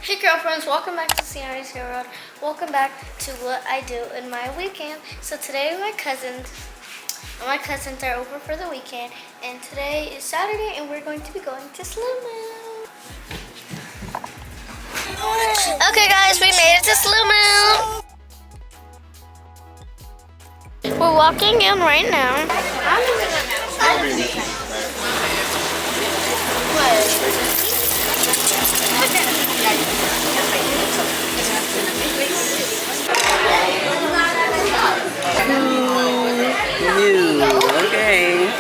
Hey girlfriends, welcome back to Cianni's Hero Road. Welcome back to what I do in my weekend. So today my cousins are over for the weekend, and today is Saturday and we're going to be going to SlooMoo. Okay guys, we made it to SlooMoo. We're walking in right now. Okay.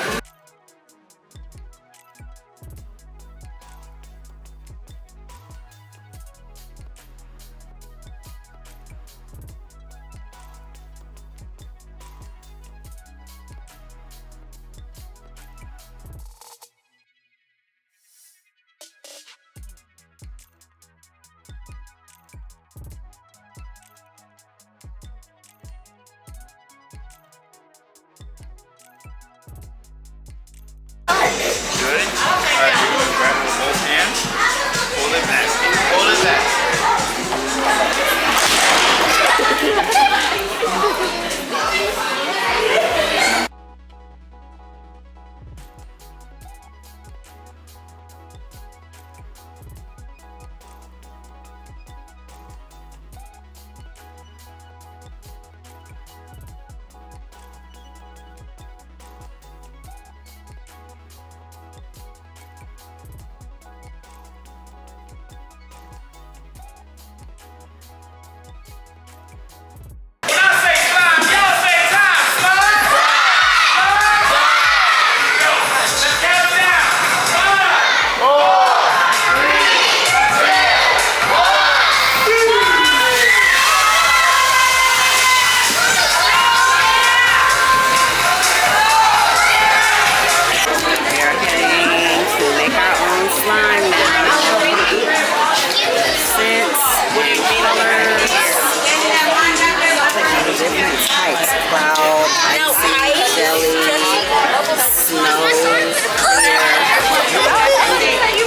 Good. Alright, you're going to grab it with both hands. Hold it back. Hold it back.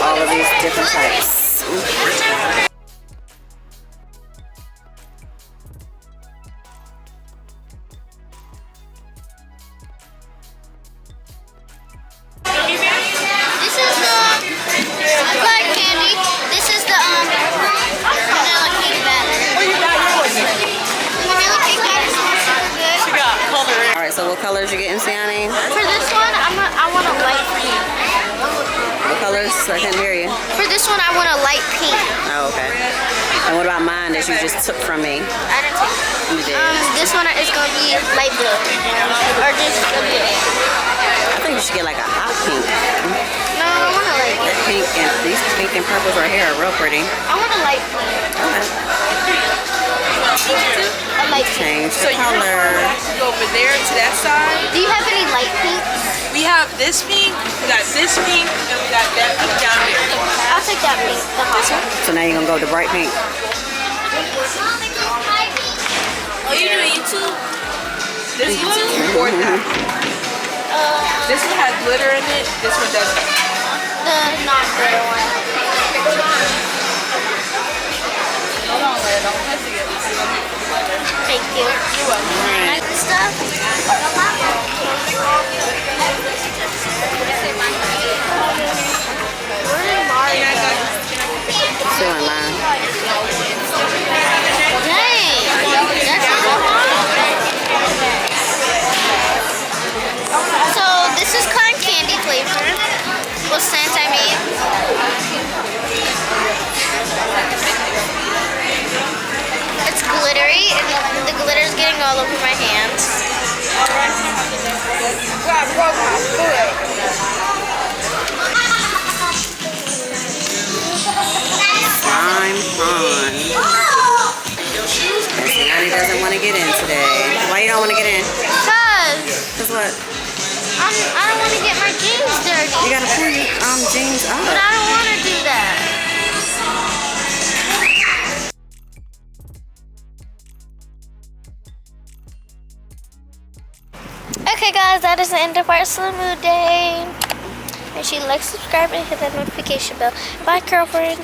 All of these different types. This is the black candy. This is the vanilla cake batter. Vanilla cake batter smells so good. She got color. All right, so what colors you getting, Cianni? For this one, I want a light pink. What colors? I can't hear you. For this one, I want a light pink. Oh, okay. And what about mine that you just took from me? I didn't take it. You did. This one is gonna be light blue, or just a blue. I think you should get like a hot pink. No, I want a light That pink. pink and these pink and purples right here are real pretty. I want a light pink. Okay. A light pink. Change the color. Go over there to that side. Do you have any light pinks? We have this pink, we got this pink, and we got that pink down there. I'll take that pink, the hot one. So now you're gonna go with the bright pink. Oh, you doing YouTube? This one or that? This one has glitter in it. This one doesn't. The non-glitter one. Hold on, Leia, don't press it. Thank you. You're welcome. Next stuff. Still in line. Dang, that's a good one. So this is cotton candy flavor. What scent I made. It's glittery, and the glitter's getting all over my hands. Slime fun. And Cianni doesn't want to get in today. Why you don't want to get in? Cause what? I don't want to get my jeans dirty. You gotta pull your jeans up. But I don't want to do that. Okay guys, that is the end of our SlooMoo day. Make sure you like, subscribe, and hit that notification bell. Bye, girlfriend.